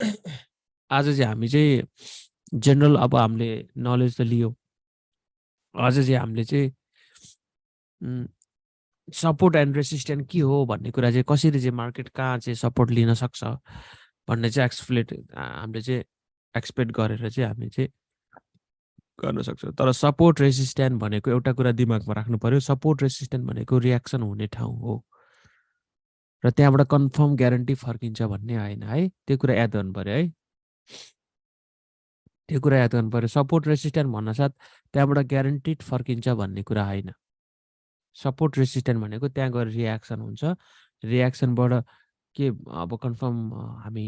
आज चाहिँ हामी चाहिँ जेनरल अब हामीले नलेज त लियो। अझ चाहिँ हामीले चाहिँ सपोर्ट एन्ड रेसिस्टेन्ट के हो भन्ने कुरा चाहिँ कसरी चाहिँ मार्केट कहाँ चाहिँ सपोर्ट लिन सक्छ भन्ने चाहिँ हामीले चाहिँ एक्सपेक्ट गरेर चाहिँ हामी चाहिँ गर्न सक्छौँ। तर सपोर्ट रेसिस्टेन्ट भनेको एउटा कुरा दिमागमा राख्नु पर्यो, सपोर्ट रेसिस्टेन्ट भनेको रियाक्सन हुने ठाउँ हो र त्यहाँबाट कन्फर्म ग्यारेन्टी फर्किन्छ भन्ने होइन है। त्यो कुरा याद गर्नु पर्यो है। त्यो कुरा याद गर्नु पर्यो। सपोर्ट रेसिस्टेन्ट भन्नासाथ त्यहाँबाट ग्यारेन्टिड फर्किन्छ भन्ने कुरा होइन। सपोर्ट रेसिस्टेन्ट भनेको त्यहाँ गएर रियाक्सन हुन्छ। रियाक्सनबाट के अब कन्फर्म हामी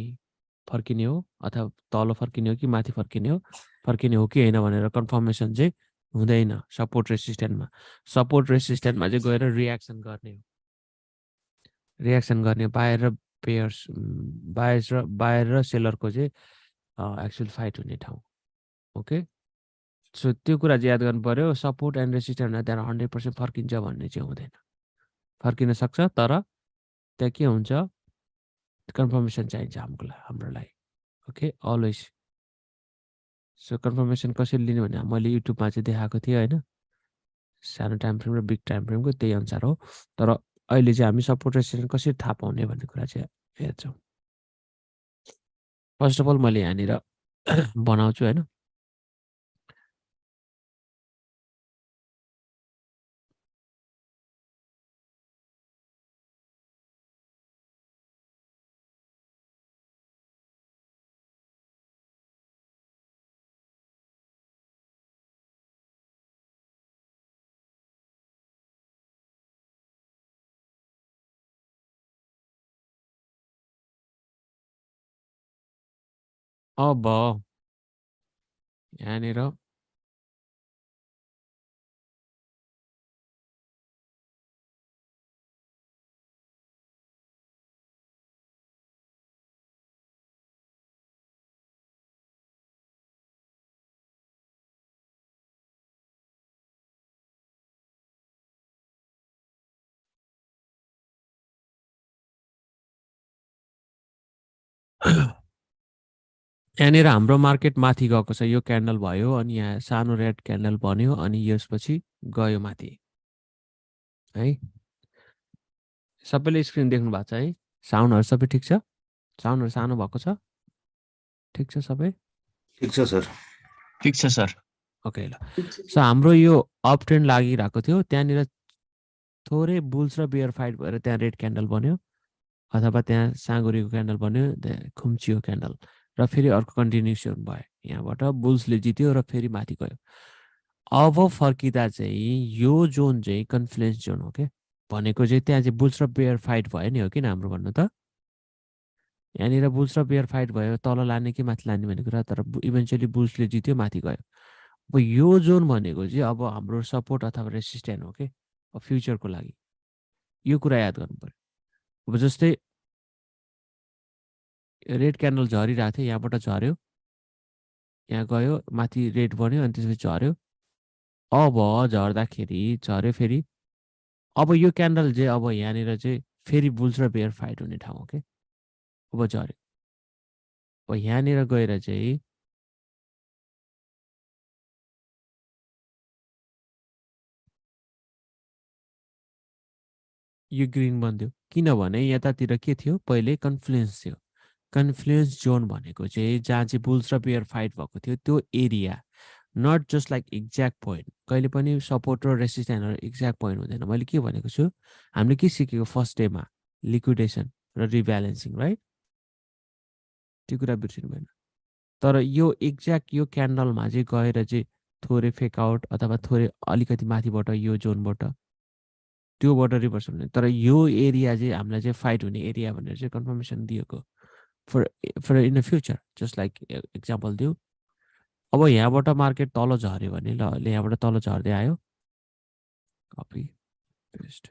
फर्किने हो अथवा तल फर्किने हो कि माथि फर्किने हो कि होइन भनेर कन्फर्मेसन चाहिँ हुँदैन सपोर्ट रेसिस्टेन्टमा। सपोर्ट रेसिस्टेन्टमा चाहिँ गएर रियाक्सन गर्ने हो। रियाक्सन गर्ने बायर र पेयर्स बायर र सेलरको चाहिँ एक्चुअल फाइट हुने ठाउँ। ओके, सो त्यो कुरा चाहिँ याद गर्नु पर्यो। सपोर्ट एन्ड रेसिस्टेन्टमा त्यहाँ 100% फर्किन्छ भन्ने चाहिँ हुँदैन। फर्किन सक्छ तर त्यहाँ के हुन्छ, कन्फर्मेसन चाहिन्छ हाम्रो लागि। Okay, always. सो कन्फर्मेसन कसरी लिने भने मैले युट्युबमा चाहिँ देखाएको थिएँ होइन, सानो टाइम फ्रेम र बिग टाइम फ्रेमको त्यही अनुसार हो। तर अहिले चाहिँ हामी सपोर्ट रेसिस्टेन्स कसरी थाहा पाउने भन्ने कुरा चाहिँ हेर्छौँ। फर्स्ट अफ अल मैले यहाँनिर बनाउँछु होइन। अब यहाँनिर यहाँनिर हाम्रो मार्केट माथि गएको छ। यो क्यान्डल भयो अनि यहाँ सानो रेड क्यान्डल बन्यो अनि यसपछि गयो माथि है। सबैले स्क्रिन देख्नु भएको छ है? साउन्डहरू सबै ठिक छ? साउन्डहरू सानो भएको छ? ठिक छ सबै? ठिक छ सर। ठिक छ सर। ओके, ल। सो हाम्रो यो अप ट्रेन्ड लागिरहेको थियो, त्यहाँनिर थोरै बुल्स र बियर फाइट भएर त्यहाँ रेड क्यान्डल बन्यो अथवा त्यहाँ साँगुरीको क्यान्डल बन्यो, त्यहाँ खुम्चियो क्यान्डल र फेरि अर्को कन्टिन्युसन भयो। यहाँबाट बुल्सले जित्यो र फेरि माथि गयो। अब फर्किँदा चाहिँ यो जोन चाहिँ कन्फ्लुएन्स जोन हो क्या। भनेको चाहिँ त्यहाँ चाहिँ बुल्स र बियर फाइट भयो नि, हो किन हाम्रो भन्नु त? यहाँनिर बुल्स र बियर फाइट भयो, तल लाने कि माथि लाने भन्ने कुरा, तर इभेन्चुअली बुल्सले जित्यो, माथि गयो। अब यो जोन भनेको चाहिँ अब हाम्रो सपोर्ट अथवा रेसिस्टेन्ट हो कि फ्युचरको लागि। यो कुरा याद गर्नु पर्यो। अब जस्तै रेड क्यान्डल झरिरहेको थियो, यहाँबाट झऱ्यो, यहाँ गयो, माथि रेड बन्यो अनि त्यसपछि झऱ्यो। अब झर्दाखेरि झऱ्यो फेरि। अब यो क्यान्डल चाहिँ अब यहाँनिर चाहिँ फेरि बुल्स र बेयर फाइट हुने ठाउँ हो कि। अब झऱ्यो, अब यहाँनिर गएर चाहिँ यो ग्रिन बन्थ्यो, किनभने यतातिर के थियो, पहिले कन्फ्लुएन्स थियो। कन्फ्लुएन्स जोन भनेको चाहिँ जहाँ चाहिँ बुल्स र बेयर फाइट भएको थियो त्यो area, not just like exact point. कहिले पनि सपोर्ट र रेसिस्टेन्टहरू एक्ज्याक्ट पोइन्ट हुँदैन। मैले के भनेको छु, हामीले के सिकेको फर्स्ट डेमा, लिक्विडेसन र रिब्यालेन्सिङ, राइट? त्यो कुरा बिर्सिनु भएन। तर यो एक्ज्याक्ट यो क्यान्डलमा चाहिँ गएर चाहिँ थोरै फेकआउट अथवा थोरै अलिकति माथिबाट यो जोनबाट त्योबाट रिभर्स हुने, तर यो एरिया चाहिँ हामीलाई चाहिँ फाइट हुने एरिया भनेर चाहिँ कन्फर्मेसन दिएको for in the future. Just like example दिउँ, अब यहाँबाट मार्केट तल झऱ्यो भने ल यहाँबाट तल झर्दै आयो, कपी पेस्ट,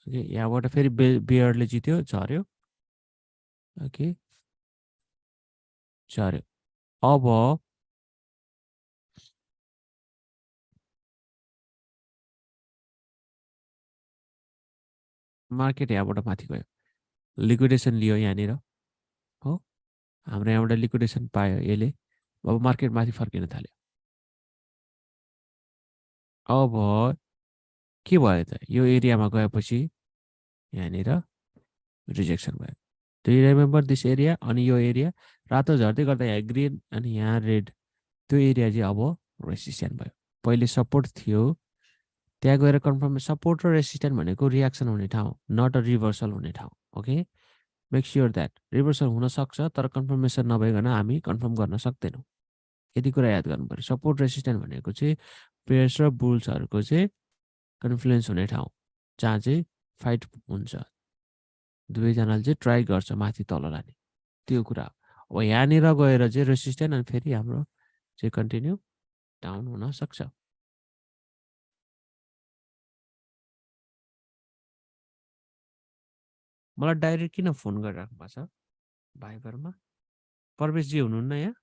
ओके, यहाँबाट फेरि बियरले जित्यो, झऱ्यो, ओके, झऱ्यो। अब मार्केट यहाँबाट माथि गयो, लिक्विडेसन लियो यहाँनिर हो, हाम्रो यहाँबाट लिक्विडेसन पायो यसले, अब मार्केट माथि फर्किन थाल्यो। अब के भयो त, यो एरियामा गएपछि यहाँनिर रिजेक्सन भयो। Do you remember this area? अनि यो एरिया रातो झर्दै गर्दा यहाँ ग्रिन अनि यहाँ रेड, त्यो एरिया चाहिँ अब रेसिस्टेन्ट भयो। पहिले सपोर्ट थियो, त्यहाँ गएर कन्फर्म। सपोर्ट र रेसिस्टेन्ट भनेको रियाक्सन हुने ठाउँ, नट अ रिभर्सल हुने ठाउँ। Okay, make sure that reversal हुनसक्छ तर कन्फर्मेसन नभइकन हामी कन्फर्म गर्न सक्दैनौँ। यति कुरा याद गर्नु पऱ्यो। सपोर्ट रेसिस्टेन्ट भनेको चाहिँ पेयर्स र बुल्सहरूको चाहिँ कन्फ्लुएन्स हुने ठाउँ, जहाँ चाहिँ फाइट हुन्छ, दुवैजनाले चाहिँ ट्राई गर्छ माथि तल लाने, त्यो कुरा हो। अब यहाँनिर गएर चाहिँ रेसिस्टेन्ट अनि फेरि हाम्रो चाहिँ कन्टिन्यू डाउन हुन सक्छ। मलाई डाइरेक्ट किन फोन गरिराख्नु भएको छ भाइबरमा? परवेशजी हुनुहुन्न यहाँ?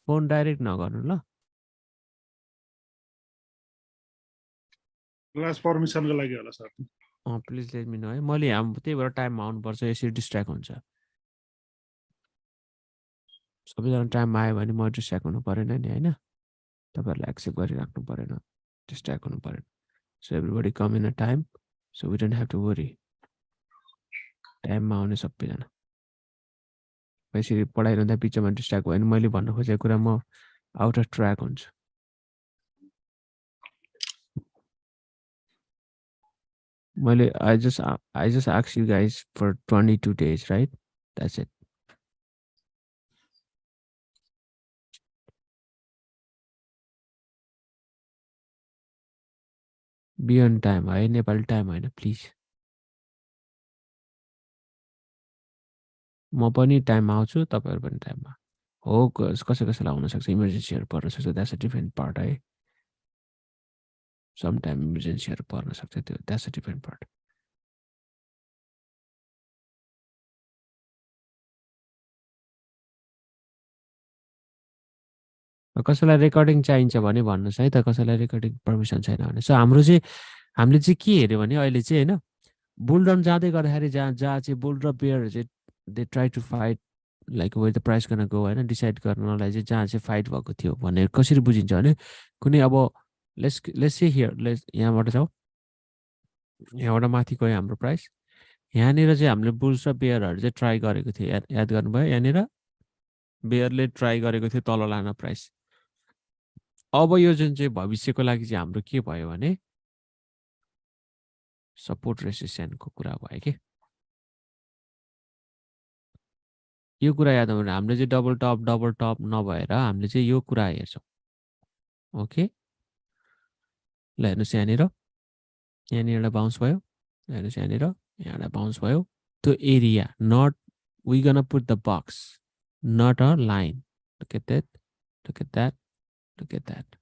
फोन डाइरेक्ट नगर्नु ल। क्लास पर्मिसनको लागि होला sir. Please let me know है। मैले त्यही भएर टाइममा आउनुपर्छ, यसरी डिस्ट्र्याक्ट हुन्छ। सबैजना टाइममा आयो भने म डिस्ट्र्याक्ट हुनु परेन नि होइन, तपाईँहरूलाई एक्सेप्ट गरिराख्नु परेन, डिस्ट्र्याक्ट हुनु परेन। So everybody come in a time, so we don't have to worry. टाइममा आउने सबैजना। यसरी पढाइरहँदा बिचमा डिस्ट्र्याक्ट भयो भने मैले भन्नु खोजेको कुरा म आउट अफ ट्र्याक हुन्छु। I just asked you guys for 22 days, right? That's it. Be on time. है नेपाली टाइम होइन प्लिज। म पनि टाइममा आउँछु, तपाईँहरू पनि टाइममा हो। कसै कसैलाई हुनसक्छ इमर्जेन्सीहरू पर्न सक्छ, द्याट्स अ डिफ्रेन्ट पार्ट है। सम टाइम इमर्जेन्सीहरू पर्न सक्छ, त्यो द्याट्स अ डिफ्रेन्ट पार्ट। कसैलाई रेकर्डिङ चाहिन्छ भने भन्नुहोस् है त, कसैलाई रेकर्डिङ पर्मिसन छैन भने। सो हामीले चाहिँ के हेऱ्यो भने अहिले चाहिँ होइन, बुल रन जाँदै गर्दाखेरि जहाँ चाहिँ बुल र बेयर चाहिँ they try to fight like where the price गर्न गो होइन, डिसाइड गर्नलाई चाहिँ जहाँ चाहिँ फाइट भएको थियो भनेर कसरी बुझिन्छ भने, कुनै अब लेट्स से हियर, यहाँबाट जाउँ, यहाँबाट माथि गयो हाम्रो प्राइस, यहाँनिर चाहिँ हामीले बुल्स र बेयरहरू चाहिँ ट्राई गरेको थियो, याद गर्नुभयो? यहाँनिर बेयरले ट्राई गरेको थियो तल लान प्राइस। अब यो जुन चाहिँ भविष्यको लागि चाहिँ हाम्रो के भयो भने सपोर्ट रेसिस्टेन्टको कुरा भयो कि यो कुरा याद आउनु, हामीले चाहिँ डबल टप नभएर हामीले चाहिँ यो कुरा हेर्छौँ। ओके, ल हेर्नुहोस् यहाँनिर एउटा बााउन्स भयो, हेर्नुहोस् यहाँनिर एउटा बााउन्स भयो। त्यो area not we gonna put the box, not a line. Look at that, look at that, look at that.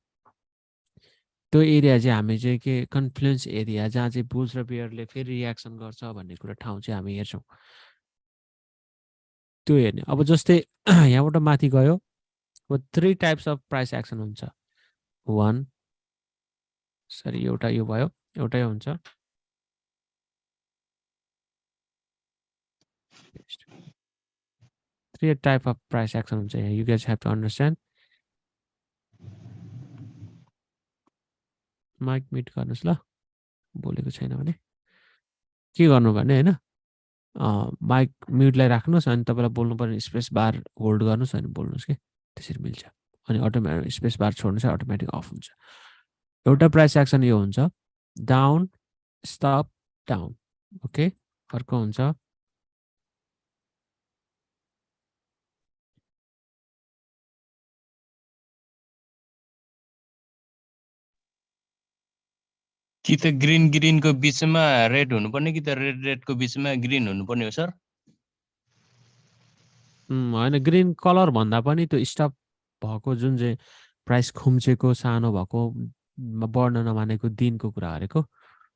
त्यो एरिया चाहिँ हामी चाहिँ के कन्फ्लुएन्स एरिया, जहाँ चाहिँ बुल्स र बेयरले फेरि रियाक्सन गर्छ भन्ने कुरा ठाउँ चाहिँ हामी हेर्छौँ, त्यो हेर्ने। अब जस्तै यहाँबाट माथि गयो, 3 टाइप्स अफ प्राइस एक्सन हुन्छ। एउटा यो भयो, एउटै हुन्छ। 3 टाइप अफ प्राइस एक्सन हुन्छ यहाँ, you guys have to understand. Mic mute गर्नुहोस् ल, बोलेको छैन भने। के गर्नु भने होइन, माइक म्युटलाई राख्नुहोस् अनि तपाईँलाई बोल्नु पर्ने स्पेस बार होल्ड गर्नुहोस् अनि बोल्नुहोस् कि त्यसरी मिल्छ। अनि अटोमेटिक स्पेस बार छोड्नु चाहिँ अटोमेटिक अफ हुन्छ। एउटा प्राइस एक्सन यो हुन्छ डाउन स्टप डाउन। ओके, अर्को हुन्छ कि त ग्रीन ग्रीनको बिचमा रेड हुनुपर्ने कि त रेड रेडको बिचमा ग्रीन हुनुपर्ने हो सर? होइन, ग्रिन कलर भन्दा पनि त्यो स्टप भएको जुन चाहिँ प्राइस खुम्चेको सानो भएको बढ्न नमानेको दिनको कुरा गरेको।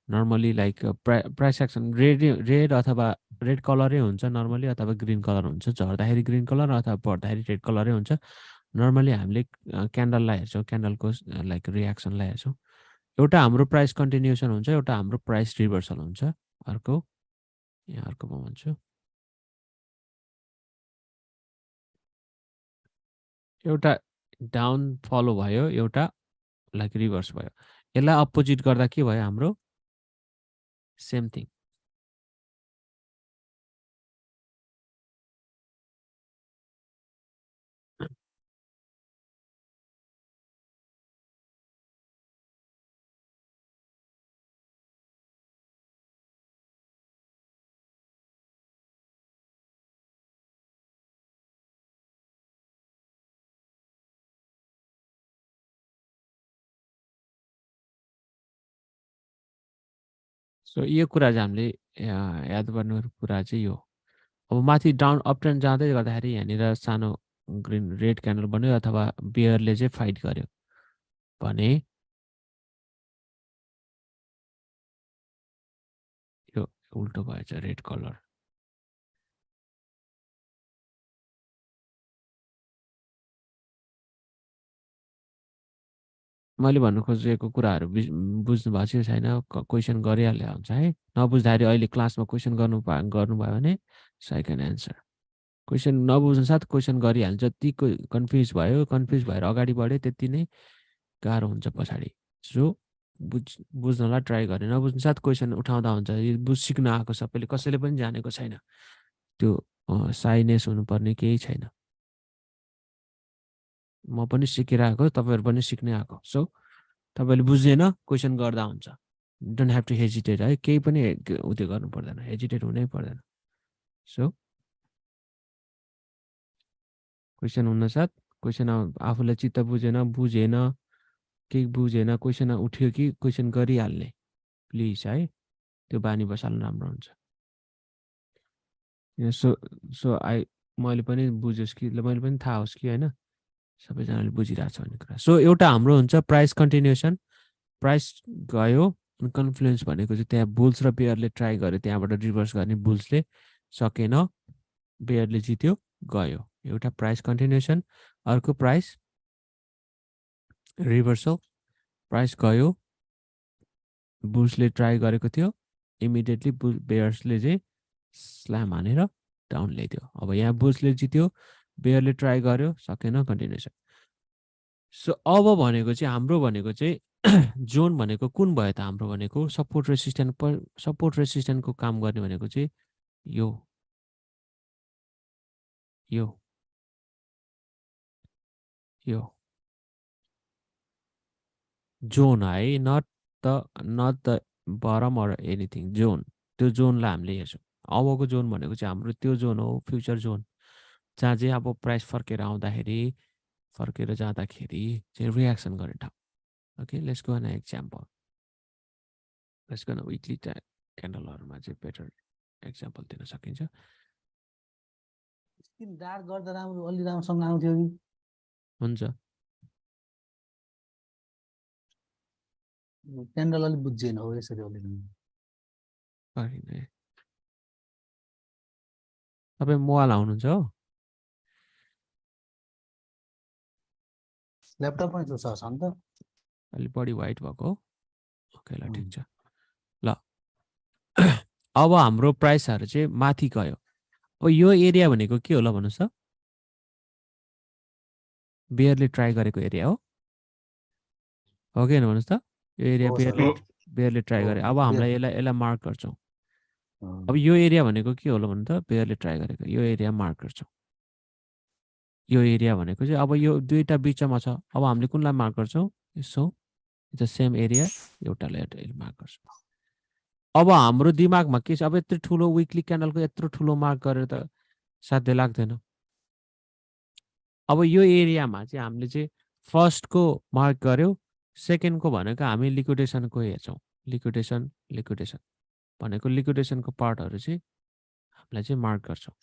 Normally like price action red अथवा रेड कलरै हुन्छ नर्मली, अथवा ग्रिन कलर हुन्छ, झर्दाखेरि ग्रिन कलर अथवा बढ्दाखेरि रेड कलरै हुन्छ। नर्मली हामीले क्यान्डललाई हेर्छौँ, क्यान्डलको लाइक रियाक्सनलाई हेर्छौँ। एउटा हाम्रो प्राइस कन्टिन्युसन हुन्छ, एउटा हाम्रो प्राइस रिभर्सल हुन्छ। अर्को यहाँ अर्को म भन्छु, एउटा डाउन फलो भयो, एउटा लाइक रिभर्स भयो। यसलाई अपोजिट गर्दा के भयो हाम्रो? Same thing. सो यो कुरा चाहिँ हामीले याद गर्नु कुरा चाहिँ यो। अब माथि डाउन अप ट्रेन्ड जाँदै गर्दाखेरि यहाँनिर सानो ग्रिन रेड क्यान्डल बन्यो अथवा बियरले चाहिँ फाइट गर्यो भने यो उल्टो भएछ रेड कलर। मैले भन्नु खोजेको कुराहरू बुझ्नु भएको छ छैन? क्वेसन गरिहाल्यो हुन्छ है। नबुझ्दाखेरि अहिले क्लासमा क्वेसन गर्नुभयो भने so I can answer. Question नबुझ्नु साथ क्वेसन गरिहाल्छ। जति कन्फ्युज भएर अगाडि बढ्यो त्यति नै गाह्रो हुन्छ पछाडि। सो बुझ्नलाई ट्राई गरेँ। नबुझ्नु साथ क्वेसन उठाउँदा हुन्छ। यो सिक्न आएको सबैले, कसैले पनि जानेको छैन। त्यो साइनेस हुनुपर्ने केही छैन। म पनि सिकेर आएको, तपाईँहरू पनि सिक्नै आएको। सो तपाईँले बुझेन क्वेसन गर्दा हुन्छ। डोन्ट ह्याभ टु हेजिटेट है। केही पनि उत्यो गर्नु पर्दैन, हेजिटेट हुनै पर्दैन। सो क्वेसन हुनसाथ क्वेसन आफूलाई चित्त बुझेन केही बुझेन, क्वेसन उठ्यो कि क्वेसन गरिहाल्ने प्लिज है। त्यो बानी बसाल्नु राम्रो हुन्छ। सो मैले पनि बुझोस् कि, मैले पनि थाहा होस् कि होइन सबैजनाले बुझिरहेको छ भन्ने कुरा। सो एउटा हाम्रो हुन्छ प्राइस कन्टिन्युएसन। प्राइस गयो, कन्फ्लुएन्स भनेको चाहिँ त्यहाँ बुल्स र बेयरले ट्राई गर्यो, त्यहाँबाट रिभर्स गर्ने। बुल्सले सकेन, बेयरले जित्यो, गयो। एउटा प्राइस कन्टिन्युएसन। अर्को प्राइस रिभर्सल। प्राइस गयो, बुल्सले ट्राई गरेको थियो, इमिडिएटली बेयर्सले चाहिँ स्ल्याम हानेर डाउन ल्याइदियो। अब यहाँ बुल्सले जित्यो, बेयरले ट्राई गर्यो, सकेन, कन्टिन्युएसन। सो अब भनेको चाहिँ हाम्रो भनेको चाहिँ जोन भनेको कुन भयो त? हाम्रो भनेको सपोर्ट रेसिस्टेन्टको काम गर्ने भनेको चाहिँ यो यो यो जोन है, not the bottom or anything. Zone, त्यो जोनलाई हामीले हेर्छौँ। अबको जोन भनेको चाहिँ हाम्रो त्यो जोन हो, फ्युचर जोन, जहाँ चाहिँ अब प्राइस फर्केर जाँदाखेरि चाहिँ रियाक्सन गर्ने ठाउँ। Okay, let's go an example. Let's go weekly क्यान्डलहरूमा चाहिँ बेटर एक्जाम्पल दिन सकिन्छ। स्किन डार्क गर्दा राम्रो, अलि राम्रोसँग आउँथ्यो कि हुन्छ। क्यान्डल अलिक बुझिएन हो यसरी अलिक। तपाईँ मोबाइल आउनुहुन्छ हो? ल्यापटपमै छ सर नि त। अलि बढी वाइट भएको हो? ओके ल, ठिक छ। ल अब हाम्रो प्राइसहरू चाहिँ माथि गयो। अब यो एरिया भनेको के होला भन्नुहोस् त? बेयरले ट्राई गरेको एरिया हो कि होइन भन्नुहोस् त? यो एरिया बेयरले ट्राई गरे। अब हामीलाई यसलाई मार्क गर्छौँ। अब यो एरिया भनेको के होला भन्नु त? बेयरले ट्राई गरेको यो एरिया मार्क गर्छौँ। यो एरिया भनेको चाहिँ अब यो दुईटा बिचमा छ। अब हामीले कुनलाई मार्क गर्छौँ? यसो इट्स सेम एरिया, एउटालाई मार्क गर्छौँ। अब हाम्रो दिमागमा के छ? अब यत्रो ठुलो विकली क्यान्डलको यत्रो ठुलो मार्क गरेर त साध्य लाग्दैन। अब यो एरियामा चाहिँ हामीले चाहिँ फर्स्टको मार्क गर्यो, सेकेन्डको भनेको हामी लिक्विडेसनको हेर्छौँ। लिक्विडेसन भनेको लिक्विडेसनको पार्टहरू चाहिँ हामीलाई चाहिँ मार्क गर्छौँ।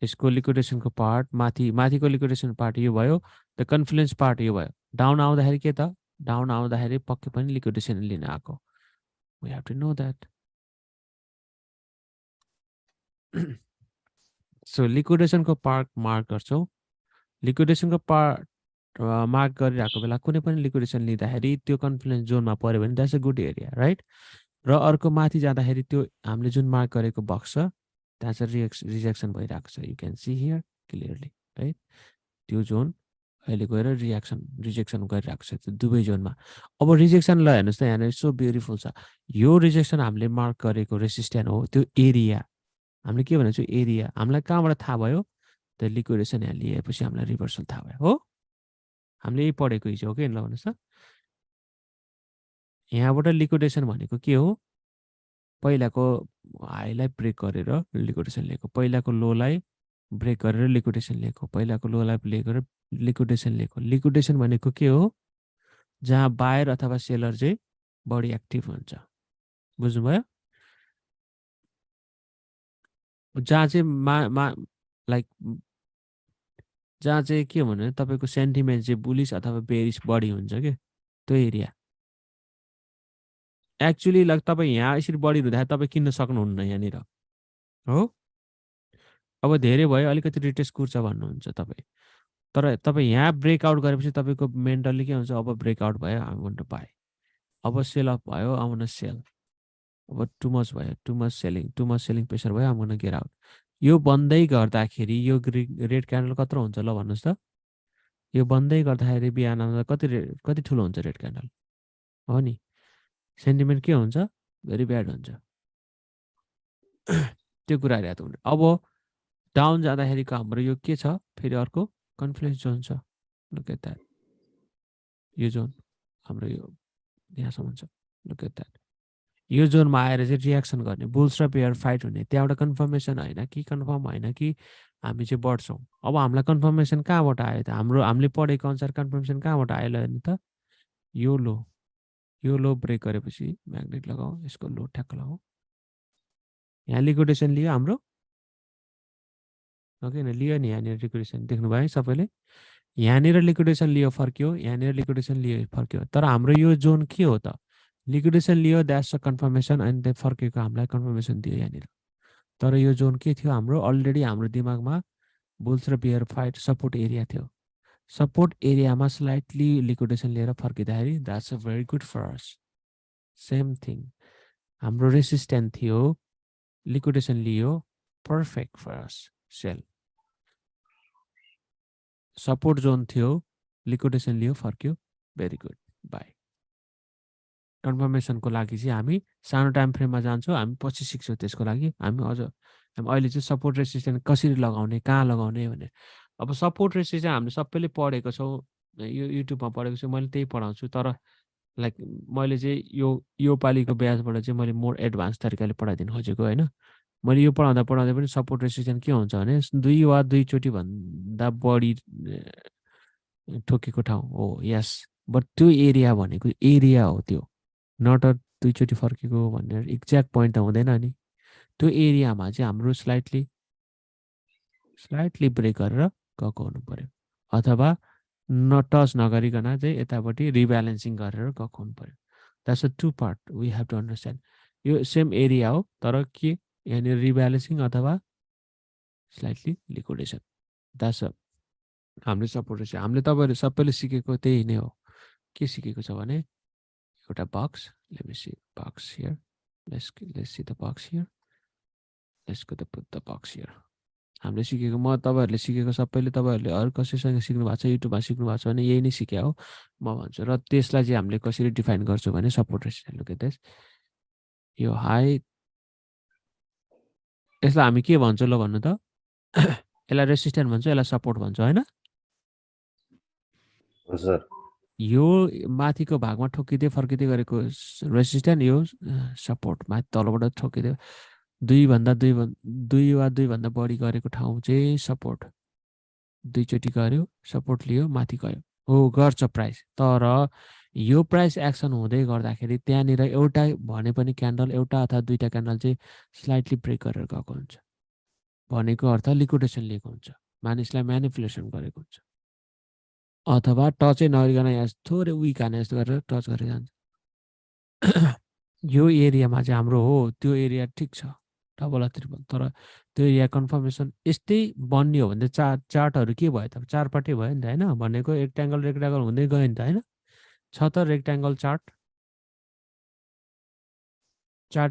यसको लिक्विडेसनको पार्ट माथिको लिक्विडेसन पार्ट यो भयो, द कन्फ्लुएन्स पार्ट यो भयो। डाउन आउँदाखेरि के त? डाउन आउँदाखेरि पक्कै पनि लिक्विडेसन लिन आएको। We have to know that. So लिक्विडेसनको पार्ट मार्क गर्छौँ। लिक्विडेसनको पार्ट मार्क गरिरहेको बेला कुनै पनि लिक्विडेसन लिँदाखेरि त्यो कन्फ्लुएन्स जोनमा पऱ्यो भने that's a good area, right? र अर्को माथि जाँदाखेरि त्यो हामीले जुन मार्क गरेको बक्स छ त्यहाँ चाहिँ रिजेक्सन भइरहेको छ। You can see here clearly, right? त्यो जोन अहिले गएर रिजेक्सन गरिरहेको छ त्यो दुवै जोनमा। अब रिजेक्सनलाई हेर्नुहोस् त यहाँनिर सो ब्युटिफुल छ। यो रिजेक्सन हामीले मार्क गरेको रेसिस्टेन्ट हो, त्यो एरिया हामीले के भनेको छु एरिया। हामीलाई कहाँबाट थाहा भयो त लिक्विडेसन यहाँ लिएपछि हामीलाई रिभर्सल थाहा भयो हो। हामीले यही पढेको हिजो हो कि ल भन्नुहोस् त। यहाँबाट लिक्विडेसन भनेको के हो, पहिलाको हाईलाई ब्रेक गरेर लिक्विडेसन लिएको, पहिलाको लोलाई ब्रेक गरेर लिक्विडेसन लिएको, पहिलाको लोलाई ब्रेक गरेर लिक्विडेसन लिएको। लिक्विडेसन भनेको के हो, जहाँ बायर अथवा सेलर चाहिँ बढी एक्टिभ हुन्छ, बुझ्नुभयो। जहाँ चाहिँ लाइक जहाँ चाहिँ के भन्नु तपाईँको सेन्टिमेन्ट चाहिँ बुलिस अथवा बेरिस बढी हुन्छ कि त्यो एरिया। एक्चुअली लाइक तपाईँ यहाँ यसरी बढी हुँदाखेरि तपाईँ किन्न सक्नुहुन्न यहाँनिर हो। अब धेरै भयो अलिकति रिटेस्ट कुर्छ भन्नुहुन्छ तपाईँ, तर तपाईँ यहाँ ब्रेकआउट गरेपछि तपाईँको मेन्टल्ली के हुन्छ, अब ब्रेकआउट भयो आई वान्ट टु बाई, अब सेल अफ भयो आई वान्ट टु सेल, अब टु मच भयो, टु मच सेलिङ प्रेसर भयो I want to get out. यो बन्दै गर्दाखेरि यो रेड क्यान्डल कत्रो हुन्छ ल भन्नुहोस् त। यो बन्दै गर्दाखेरि बिहान कति ठुलो हुन्छ रेड क्यान्डल हो नि। सेन्टिमेन्ट के हुन्छ, भेरी ब्याड हुन्छ। त्यो कुराहरू याद हुने। अब डाउन जाँदाखेरिको हाम्रो यो के छ, फेरि अर्को कन्फ्लुएन्स जोन छ। लुक एट द्याट, यो जोन हाम्रो यो यहाँसम्म छ। लुक एट द्याट, यो जोनमा आएर चाहिँ रियाक्सन गर्ने, बुल्स र बेयर फाइट हुने, त्यहाँबाट कन्फर्मेसन होइन कि कन्फर्म होइन कि हामी चाहिँ बढ्छौँ। अब हामीलाई कन्फर्मेसन कहाँबाट आयो त, हामीले पढेको अनुसार कन्फर्मेसन कहाँबाट आयो हेर्नु त। यो लो ब्रेक गरेपछि म्याग्नेट लगाऊ, यसको लो ठ्याक्क लगाऊ, यहाँ लिक्विडेसन लियो हाम्रो ओके न, लियो नि यहाँनिर लिक्विडेसन देख्नुभयो है सबैले। यहाँनिर लिक्विडेसन लियो फर्क्यो, यहाँनिर लिक्विडेसन लियो फर्क्यो। तर हाम्रो यो जोन के हो त, liquidation Leo that's a confirmation अनि त्यहाँ फर्केको हामीलाई कन्फर्मेसन दियो यहाँनिर। तर यो जोन के थियो हाम्रो, अलरेडी हाम्रो दिमागमा बुल्स र बियर फाइट सपोर्ट एरिया थियो। सपोर्ट एरियामा स्लाइटली लिक्विडेसन लिएर फर्किँदाखेरि that's a very good for us. Same thing हाम्रो रेसिस्टेन्ट थियो, लिक्विडेसन लियो, perfect for us sell. Support zone थियो, लिक्विडेसन लियो फर्क्यो, भेरी गुड बाई। कन्फर्मेसनको लागि चाहिँ हामी सानो टाइम फ्रेममा जान्छौँ, हामी पछि सिक्छौँ त्यसको लागि। हामी अहिले चाहिँ सपोर्ट रेसिस्टेन्ट कसरी लगाउने, कहाँ लगाउने भने। अब सपोर्ट रेसिस्टेन्ट हामीले सबैले पढेको छौँ, यो युट्युबमा पढेको छु, मैले त्यही पढाउँछु। तर लाइक मैले चाहिँ यो पालिको ब्याजबाट चाहिँ मैले मोर एडभान्स तरिकाले पढाइदिनु खोजेको होइन। मैले यो पढाउँदा पनि सपोर्ट रेसिस्टेन्ट के हुन्छ भने दुईचोटि भन्दा बढी ठोकेको ठाउँ हो, यस। बट त्यो एरिया भनेको एरिया हो, त्यो नट अ दुईचोटि फर्केको भनेर एक्ज्याक्ट पोइन्ट त हुँदैन नि। त्यो एरियामा चाहिँ हाम्रो स्लाइटली ब्रेक गरेर गएको हुनु पर्यो, अथवा टच नगरिकन चाहिँ यतापट्टि रिब्यालेन्सिङ गरेर गएको हुनु पर्यो। That's a two part we have to understand. यो सेम एरिया हो, तर के यहाँनिर रिब्यालेन्सिङ अथवा स्लाइटली लिक्विडेसन, द्याट्स अ हामीले सपोर्ट रेसिस्टेन्ट। हामीले तपाईँहरू सबैले सिकेको त्यही नै हो। के सिकेको छ भने एउटा box, let me see box here, let's see the box here, let's go the box here. हामीले सिकेको, म तपाईँहरूले सिकेको सबैले, तपाईँहरूले अरू कसैसँग सिक्नु भएको छ, युट्युबमा सिक्नु भएको छ भने यही नै सिक्या हो म भन्छु। र त्यसलाई चाहिँ हामीले कसरी डिफाइन गर्छौँ भने support resistant. Look at this, यो हाई, यसलाई हामी के भन्छौँ ल भन्नु त, यसलाई रेसिस्टेन्ट भन्छौँ, यसलाई सपोर्ट भन्छौँ होइन। यो माथिको भागमा ठोकिँदै फर्किँदै गरेको रेसिस्टेन्ट, यो सपोर्ट माथि तलबाट ठोकिँदै दुई वा दुईभन्दा बढी गरेको ठाउँ चाहिँ सपोर्ट। दुईचोटि गऱ्यो, सपोर्ट लियो, माथि गयो, हो गर्छ प्राइस। तर यो प्राइस एक्सन हुँदै गर्दाखेरि त्यहाँनिर एउटा भने पनि क्यान्डल, एउटा अथवा दुईवटा क्यान्डल चाहिँ स्लाइटली ब्रेक गरेर गएको हुन्छ, भनेको अर्थ लिक्विडेसन लिएको हुन्छ, मानिसलाई म्यानिपुलेसन गरेको हुन्छ, अथवा टचै नगरिकन यहाँ थोरै विक हाने जस्तो गरेर टच गरेर जान्छ। यो एरियामा चाहिँ हाम्रो हो, त्यो एरिया ठिक छ डबल ट्रिपल, तर त्यो एरिया कन्फर्मेसन यस्तै बन्ने हो भने त चार्टहरू के भयो त, चारपट्टि भयो नि त होइन। भनेको रेक्ट्याङ्गल हुँदै गयो नि त होइन। छ त रेक्ट्याङ्गल चार्ट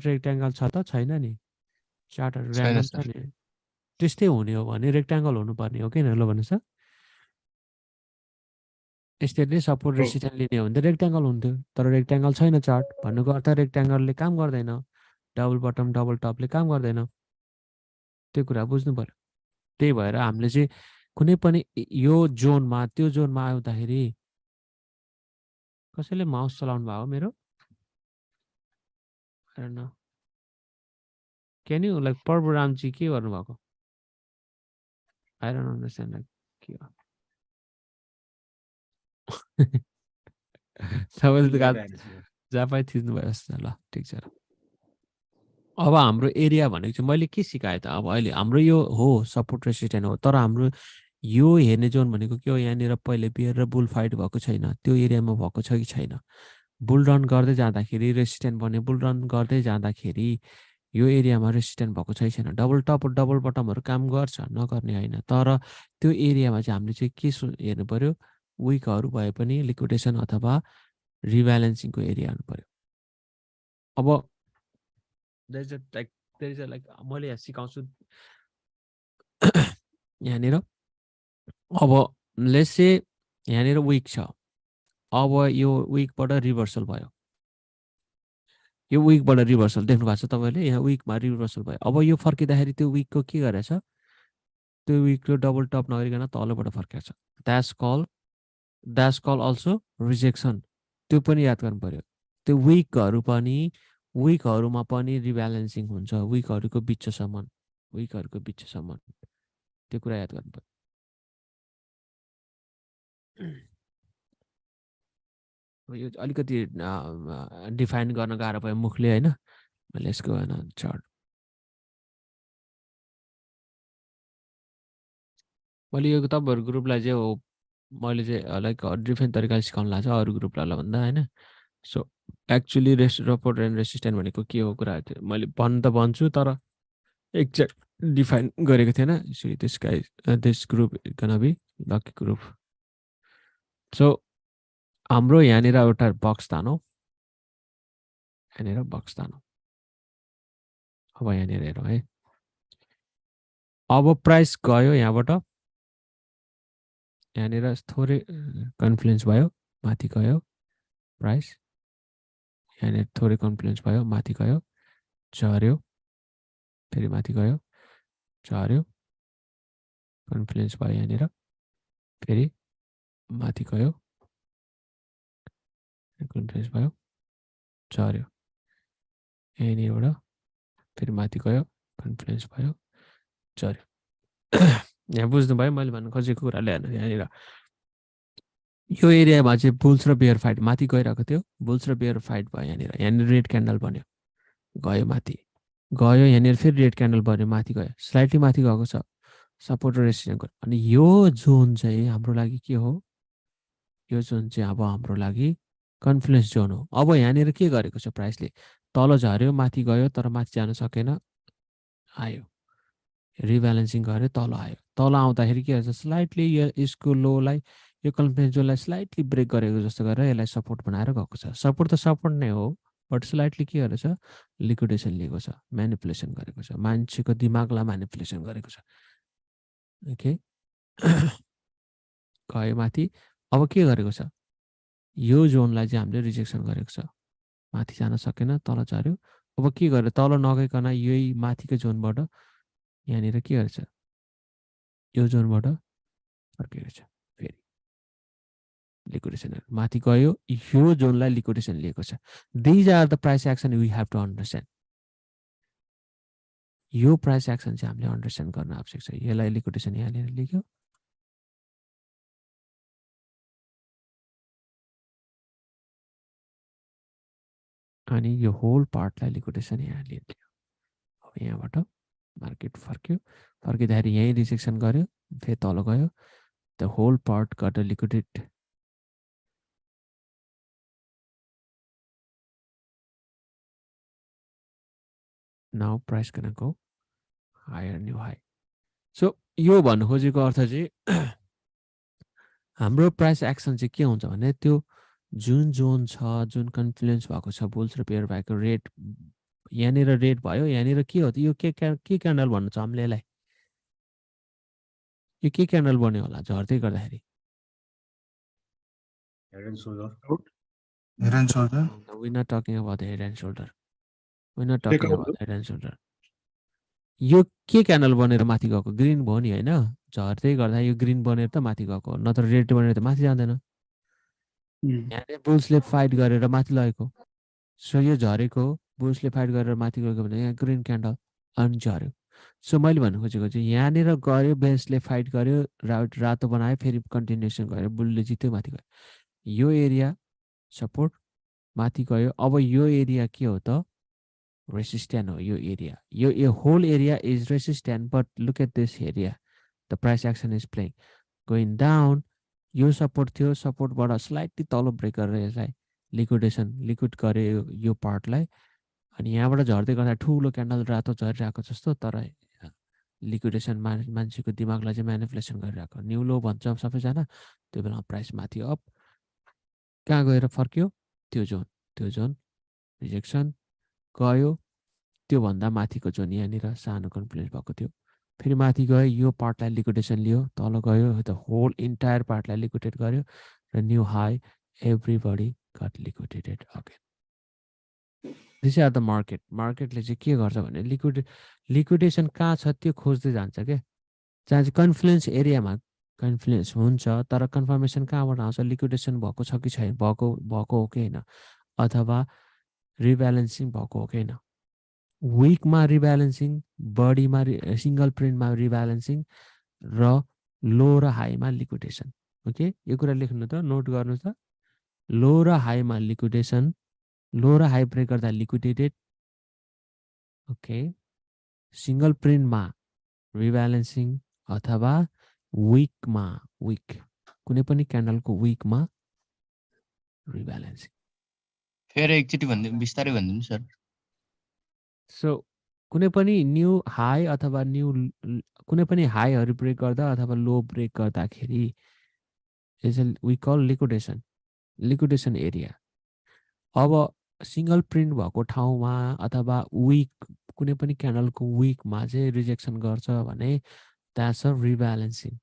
रेक्ट्याङ्गल छ त, छैन नि, चार्टहरू ऱ्यान्डम छ नि। त्यस्तै हुने हो भने रेक्ट्याङ्गल हुनुपर्ने हो किन ल भन्नुहोस् त। यसरी सपोर्ट हो। रेसिस्टेन्स लिने हो भने त रेक्ट्याङ्गल हुन्थ्यो तर रेक्ट्याङ्गल छैन चार्ट भन्नुको अर्थ रेक्ट्याङ्गलले काम गर्दैन डबल बटम डबल टपले काम गर्दैन त्यो कुरा बुझ्नु पर्यो त्यही भएर हामीले चाहिँ कुनै पनि यो जोनमा त्यो जोनमा आउँदाखेरि कसैले माउस चलाउनु भएको मेरो क्यान यु लाइक पर्वराम चाहिँ के गर्नुभएको आई डोन्ट अन्डरस्ट्यान्ड लाइक के हो तपाईँले त जहाँ पाए थिच्नु भयो जस्तो ल ठिक छ अब हाम्रो एरिया भनेको चाहिँ मैले के सिकाएँ त अब अहिले हाम्रो यो हो सपोर्ट रेसिस्टेन्ट हो तर हाम्रो यो हेर्ने जोन भनेको के हो यहाँनिर पहिले बियर र बुल फाइट भएको छैन त्यो एरियामा भएको छ कि छैन बुल रन गर्दै जाँदाखेरि रेसिस्टेन्ट बन्यो बुल रन गर्दै जाँदाखेरि यो एरियामा रेसिस्टेन्ट भएको छैन डबल टप डबल बटमहरू काम गर्छ नगर्ने होइन तर त्यो एरियामा चाहिँ हामीले चाहिँ के हेर्नु पर्यो विकहरू भए पनि लिक्विडेसन अथवा रिब्यालेन्सिङको एरिया हुनु पर्यो अब लाइक मैले यहाँ सिकाउँछु यहाँनिर अब लेट्स से यहाँनिर विक छ अब यो विकबाट रिभर्सल भयो यो विकबाट रिभर्सल देख्नु भएको छ तपाईँले यहाँ विकमा रिभर्सल भयो अब यो फर्किँदाखेरि त्यो विकको के गरेछ त्यो विकको डबल टप नगरिकन तलबाट फर्केको छ द्याट्स कल अल्सो रिजेक्सन त्यो पनि याद गर्नु पर्यो त्यो विकहरूमा पनि रिब्यालेन्सिङ हुन्छ विकहरूको बिचसम्म त्यो कुरा याद गर्नु पर्यो यो अलिकति डिफाइन गर्न गाह्रो भयो मुखले होइन मैले यसको चार्ट मैले यो तपाईँहरू ग्रुपलाई चाहिँ हो मैले चाहिँ लाइक डिफ्रेन्ट तरिकाले सिकाउनु लाग्छ अरू ग्रुपलाई भन्दा होइन so actually support and resistant भनेको के हो कुरा मैले भन्न त भन्छु तर एक्ज्याक्ट डिफाइन गरेको थिएन so this group gonna be lucky group so हाम्रो यहाँनिर एउटा बक्स तानौँ अब यहाँनिर हेरौँ है अब प्राइस गयो यहाँबाट यहाँनिर थोरै कन्फ्लुएन्स भयो माथि गयो प्राइस यहाँनिर थोरै कन्फ्लुएन्स भयो माथि गयो झर्यो फेरि माथि गयो झर्यो कन्फ्लुएन्स भयो यहाँनिर फेरि माथि गयो कन्फ्लुएन्स भयो झर्यो यहाँनिरबाट फेरि माथि गयो कन्फ्लुएन्स भयो झर्यो यहाँ बुझ्नुभयो मैले भन्नु खोजेको कुराले हेर्नु यहाँनिर यो एरियामा चाहिँ बुल्स र बेयर फाइट माथि गइरहेको थियो बुल्स र बेयर फाइट भयो यहाँनिर रेड क्यान्डल बन्यो गयो माथि गयो यहाँनिर फेरि रेड क्यान्डल बन्यो माथि गयो स्लाइटली माथि गएको छ सपोर्ट र रेसिस्टेन्सको अनि यो जोन चाहिँ हाम्रो लागि के हो यो जोन चाहिँ अब हाम्रो लागि कन्फ्लुएन्स जोन हो अब यहाँनिर के गरेको छ प्राइसले तल झर्यो माथि गयो तर माथि जान सकेन आयो रिब्यालेन्सिङ गर्यो तल आयो तल आउँदाखेरि के हुन्छ स्लाइटली यसको लोलाई यो कन्फ्लुएन्स जोनलाई स्लाइटली ब्रेक गरेको जस्तो गरेर यसलाई सपोर्ट बनाएर गएको छ सपोर्ट त सपोर्ट नै हो बट स्लाइटली के गरेछ लिक्विडेसन लिएको छ म्यानिपुलेसन गरेको छ मान्छेको दिमागलाई म्यानिपुलेसन गरेको छ ओके गयो माथि अब के गरेको छ यो जोनलाई चाहिँ हामीले रिजेक्सन गरेको छ माथि जान सकेन तल झर्यो अब के गर्यो तल नगइकन यही माथिको जोनबाट यहाँनिर के गरेछ यो जोनबाट फर्केको छ फेरि लिक्विडेसन माथि गयो यो जोनलाई लिक्विडेसन लिएको छ these are the price action we have to understand यो प्राइस एक्सन चाहिँ हामीले अन्डरस्ट्यान्ड गर्न आवश्यक छ यसलाई लिक्विडेसन यहाँनिर लेख्यो अनि यो होल पार्टलाई लिक्विडेसन यहाँ लिन्थ्यो अब यहाँबाट मार्केट फर्किँदाखेरि यहीँ रिजेक्सन गर्यो फेरि तल गयो the whole part got liquidate now price gonna go higher new high so यो भन्नु खोजेको अर्थ चाहिँ हाम्रो प्राइस एक्सन चाहिँ के हुन्छ भने त्यो जुन जोन छ जुन कन्फ्लुएन्स भएको छ बुल्स र बेयर भएको रेट यहाँनिर रेट भयो यहाँनिर के हो त यो के क्यान्डल भन्नु छ हामीले यसलाई यो के क्यान्डल बन्यो होला झर्दै गर्दाखेरि Head and shoulder. Head and shoulder. We're not talking about the head and shoulder. We're not Take talking out about head and shoulder. यो के क्यानल बनेर माथि गएको ग्रिन भयो नि होइन झर्दै गर्दा यो ग्रिन बनेर त माथि गएको नत्र रेड बनेर त माथि जाँदैन यहाँ बुल्सले फाइट गरेर माथि लगेको सो यो झरेको बुल्सले फाइट गरेर माथि गएको भने यहाँ ग्रिन क्यान्डल अनि झऱ्यो सो मैले भन्नु खोजेको चाहिँ यहाँनिर गयो बेन्सले फाइट गर्यो रातो बनायो फेरि कन्टिन्युसन गर्यो बुलले जित्यो माथि गयो यो एरिया सपोर्ट माथि गयो अब यो एरिया के हो त resistant हो यो एरिया यो whole area is resistant but look at this area the price action is playing going down यो सपोर्ट थियो सपोर्टबाट स्लाइटली तल ब्रेक गरेर यसलाई लिक्विड गर्यो यो पार्टलाई अनि यहाँबाट झर्दै गर्दा ठुलो क्यान्डल रातो झरिरहेको जस्तो तर लिक्विडेसन मान्छेको दिमागलाई चाहिँ म्यानिपुलेसन गरिरहेको न्यू लो भन्छ सबैजना त्यो बेला प्राइस माथि अप कहाँ गएर फर्क्यो त्यो जोन रिजेक्सन गयो त्योभन्दा माथिको जोन यहाँनिर सानो कन्फ्लुएन्स भएको थियो फेरि माथि गयो यो पार्टलाई लिक्विडेसन लियो तल गयो द होल इन्टायर पार्टलाई लिक्विडेट गर्यो र new high everybody got liquidated again this are the मार्केटले चाहिँ के गर्छ भने लिक्विडेसन कहाँ छ त्यो खोज्दै जान्छ क्या जहाँ चाहिँ कन्फ्लुएन्स एरियामा कन्फ्लुएन्स हुन्छ तर कन्फर्मेसन कहाँबाट आउँछ लिक्विडेसन भएको छ कि छैन भएको हो कि होइन अथवा रिब्यालेन्सिङ भएको हो कि होइन विकमा रिब्यालेन्सिङ बडीमा सिङ्गल प्रिन्टमा रिब्यालेन्सिङ र लो र हाईमा लिक्विडेसन ओके यो कुरा लेख्नु त नोट गर्नु त लो र हाईमा लिक्विडेसन लो र हाई ब्रेक गर्दा लिक्विडेटेड ओके सिङ्गल प्रिन्टमा रिब्यालेन्सिङ अथवा विकमा कुनै पनि क्यान्डलको विकमा रिब्यालेन्सिङ फेरि एकचोटि बिस्तारै भनिदिनु सर सो कुनै पनि न्यू हाई अथवा कुनै पनि हाईहरू ब्रेक गर्दा अथवा लो ब्रेक गर्दाखेरि is we call liquidation area अब सिङ्गल प्रिन्ट भएको ठाउँमा अथवा कुनै पनि क्यान्डलको विकमा चाहिँ रिजेक्सन गर्छ भने द्याट्स अ रिब्यालेन्सिङ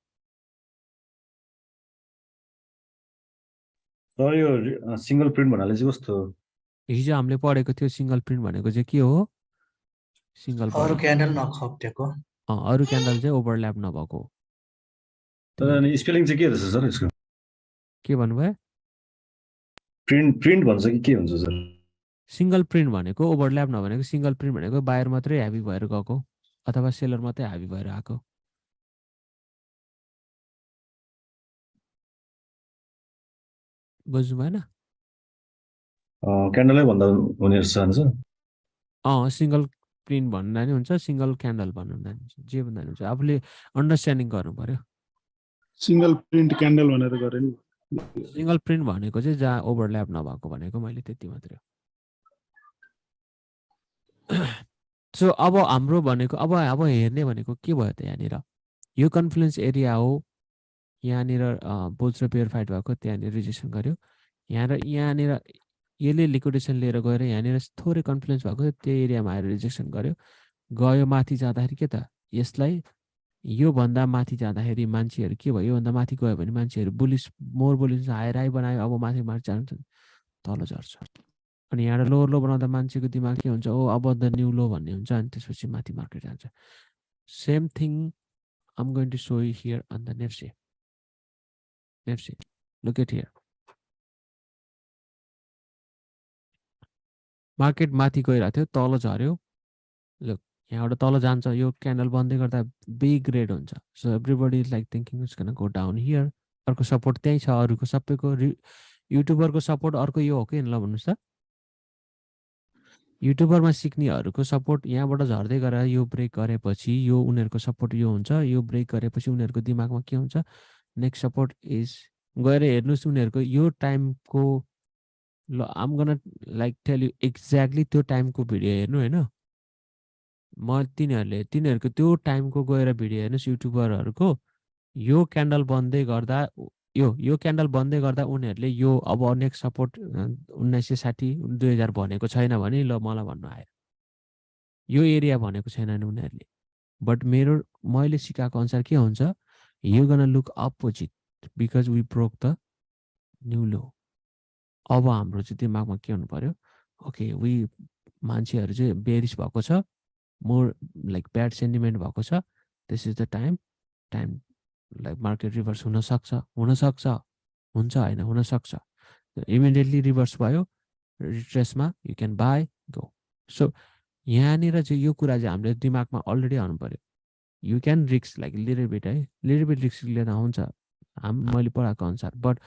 यो सिङ्गल प्रिन्ट भन्नाले चाहिँ कस्तो हिजो हामीले पढेको थियो सिङ्गल प्रिन्ट भनेको चाहिँ के हो सिङ्गल अरू क्यान्डल नखप्टेको अरू क्यान्डल चाहिँ ओभरल्याप नभएको स्पेलिङ चाहिँ के रहेछ सर यसको के भन्नुभयो प्रिन्ट भन्छ कि के हुन्छ सर सिङ्गल प्रिन्ट भनेको ओभरल्याप नभनेको सिङ्गल प्रिन्ट भनेको बायर मात्रै ह्याभी भएर गएको अथवा सेलर मात्रै ह्याभी भएर आएको बुझ्नु भएन क्यान्डलै भन्दा हुने रहेछ सिङ्गल प्रिन्ट भन्दा नि हुन्छ सिङ्गल क्यान्डल भन्दा नि हुन्छ जे भन्दा नि हुन्छ आफूले अन्डरस्ट्यान्डिङ गर्नु पर्यो सिङ्गल प्रिन्ट क्यान्डल भनेर गरे नि सिङ्गल प्रिन्ट भनेको चाहिँ जहाँ ओभरल्याप नभएको भनेको मैले त्यति मात्रै सो अब हाम्रो भनेको अब हेर्ने भनेको के भयो त यहाँनिर यो कन्फ्लुएन्स एरिया हो यहाँनिर बुल्स र बेयर फाइट भएको त्यहाँनिर रिजेक्सन गर्यो यहाँनिर यसले लिक्विडेसन लिएर गएर यहाँनिर थोरै कन्फ्लुएन्स भएको त्यो एरियामा आएर रिजेक्सन गर्यो गयो माथि जाँदाखेरि के त यसलाई योभन्दा माथि जाँदाखेरि मान्छेहरू के भयो योभन्दा माथि गयो भने मान्छेहरू मोर बुलिस हायर हाई बनायो अब माथि जान्छ तल झर्छ अनि यहाँ लोवर लो बनाउँदा मान्छेको दिमाग के हुन्छ ओ अब द न्यू लो भन्ने हुन्छ अनि त्यसपछि माथि मार्केट जान्छ same thing I'm going to so here on the NEPSE look at here market माथि गइरहेको थियो तल झऱ्यो लुक यहाँबाट तल जान्छ यो क्यान्डल बन्दै गर्दा बिग रेड हुन्छ so everybody is like thinking it's gonna go down here अर्को सपोर्ट त्यही छ अरूको सबैको युट्युबरको सपोर्ट अर्को यो हो कि ल भन्नुहोस् त युट्युबरमा सिक्नेहरूको सपोर्ट यहाँबाट झर्दै गएर यो ब्रेक गरेपछि यो उनीहरूको सपोर्ट यो हुन्छ यो ब्रेक गरेपछि उनीहरूको दिमागमा के हुन्छ नेक्स्ट सपोर्ट इज गएर हेर्नुहोस् उनीहरूको यो टाइमको ल I'm gonna like tell you exactly त्यो टाइमको भिडियो हेर्नु होइन म तिनीहरूको त्यो टाइमको गएर भिडियो हेर्नुहोस् युट्युबरहरूको यो क्यान्डल बन्दै गर्दा यो क्यान्डल बन्दै गर्दा उनीहरूले यो अब नेक्स्ट सपोर्ट 1960 2000 भनेको छैन भने ल मलाई भन्नु आयो यो एरिया भनेको छैन उनीहरूले बट मैले सिकाएको अनुसार के हुन्छ you gonna look opposite because we broke the new low अब हाम्रो चाहिँ दिमागमा के हुनु पर्यो, ओके मान्छेहरू चाहिँ बेरिस भएको छ, मोर लाइक ब्याड सेन्टिमेन्ट भएको छ, this is the time like market reverse हुनसक्छ, हुन्छ होइन हुनसक्छ, इमिडिएटली रिभर्स भयो, रिट्रेसमा you can buy go. So यहाँनिर चाहिँ यो कुरा चाहिँ हामीले दिमागमा अलरेडी आउनु पर्यो, you can risk like little beet risk लिँदा हुन्छ मैले पढाएको अनुसार, बट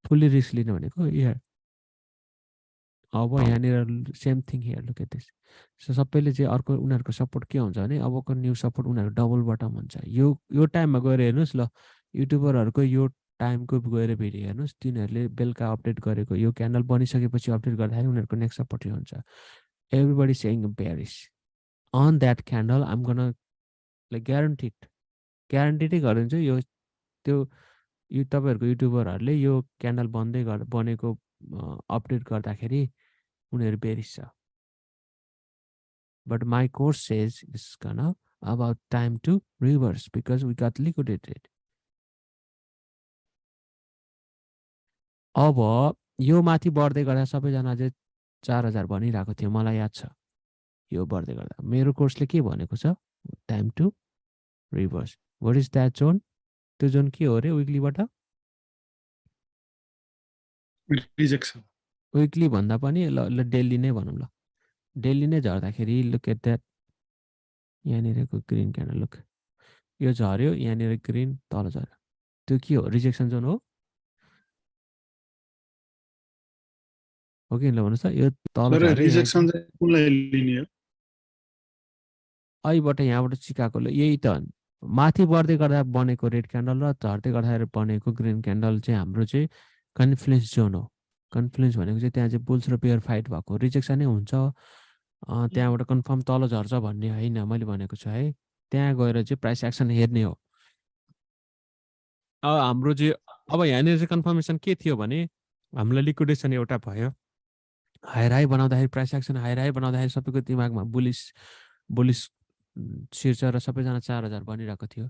फुल्ली रिस्क लिनु भनेको यहाँ अब यहाँनिर same thing here look at this. So सबैले चाहिँ अर्को उनीहरूको सपोर्ट के हुन्छ भने अबको न्यू सपोर्ट उनीहरूको डबल बटम हुन्छ। यो टाइममा गएर हेर्नुहोस् ल, युट्युबरहरूको यो टाइमको गएर भिडियो हेर्नुहोस्, तिनीहरूले बेलुका अपडेट गरेको यो क्यान्डल बनिसकेपछि अपडेट गर्दाखेरि उनीहरूको नेक्स्ट सपोर्ट हुन्छ। Everybody saying bearish on that candle, I'm gonna like ग्यारेन्टिडै गरिदिन्छु यो तपाईँहरूको युट्युबरहरूले यो क्यान्डल बनेको अपडेट गर्दाखेरि उनीहरू बेरिस छ। But my course says it's gonna about time to reverse because we got liquidated. अब यो माथि बढ्दै गर्दा सबैजना चाहिँ 4000 भनिरहेको थियो, मलाई याद छ। यो बढ्दै गर्दा मेरो कोर्सले के भनेको छ, time to reverse. What is that zone? त्यो जोन के हो अरे विकलीबाट? रिजेक्सन। विकली भन्दा पनि ल डेली नै भनौँ ल, डेली नै झर्दाखेरि लुक एट द्याट, यहाँनिरको ग्रिन क्यान्डल लुक, यो झऱ्यो, यहाँनिर ग्रिन तल झऱ्यो, त्यो के हो? रिजेक्सन जोन हो कि ल भन्नुहोस् त? यो तल रिजेक्सन चाहिँ कुनलाई लिने हो? अहिबाट यहाँबाट चिकाएको यही त माथि बढ्दै गर्दा बनेको रेड क्यान्डल र झर्दै गर्दाखेरि बनेको ग्रिन क्यान्डल चाहिँ हाम्रो चाहिँ कन्फ्लुएन्स जोन हो। कन्फ्लुएन्स भनेको चाहिँ त्यहाँ चाहिँ बुल्स र बेयर फाइट भएको रिजेक्सनै हुन्छ, त्यहाँबाट कन्फर्म तल झर्छ भन्ने होइन मैले भनेको छु है। त्यहाँ गएर चाहिँ प्राइस एक्सन हेर्ने हो। हाम्रो चाहिँ अब यहाँनिर चाहिँ कन्फर्मेसन के थियो भने हामीलाई लिक्विडेसन एउटा भयो, हायर हाई बनाउँदाखेरि प्राइस एक्सन हायर हाई बनाउँदाखेरि सबैको दिमागमा बुलिस शीर्ष र सबैजना 4000 बनिरहेको थियो।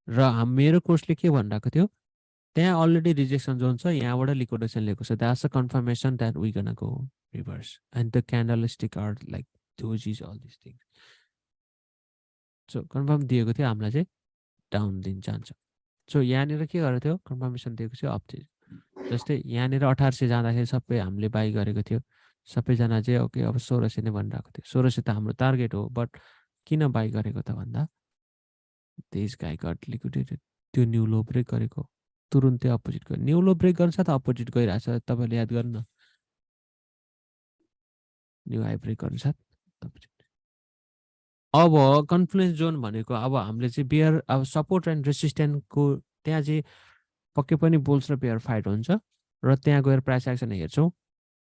र मेरो कोर्सले के भनिरहेको थियो, त्यहाँ अलरेडी रिजेक्सन जोन छ, यहाँबाट लिक्विडेसन लिएको छ, that's a confirmation that we gonna go reverse and the candlestick are like those is all this things. So confirm दिएको थियो हामीलाई चाहिँ डाउन दिन जान्छ। सो यहाँनिर के गरेको थियो, कन्फर्मेसन दिएको थियो अप थियो। जस्तै यहाँनिर 1800 जाँदाखेरि सबै हामीले बाई गरेको थियो, सबैजना चाहिँ ओके अब 1600 नै भनिरहेको थियो। 1600 त हाम्रो टार्गेट हो, बट किन बाई गरेको त भन्दा दिस गाई गट लिक्विडेटेड। त्यो न्यू लो ब्रेक गरेको तुरुन्तै अपोजिट गयो, न्यू लो ब्रेक गर्छ त अपोजिट गइरहेछ। तपाईँले याद गर्नु न, न्यू हाई ब्रेक गर्नु साथ अपोजिट। अब कन्फ्लुएन्स जोन भनेको अब हामीले चाहिँ बेयर अब सपोर्ट एन्ड रेसिस्टेन्टको त्यहाँ चाहिँ पक्कै पनि बुल्स र बेयर फाइट हुन्छ र त्यहाँ गएर प्राइस एक्सन हेर्छौँ।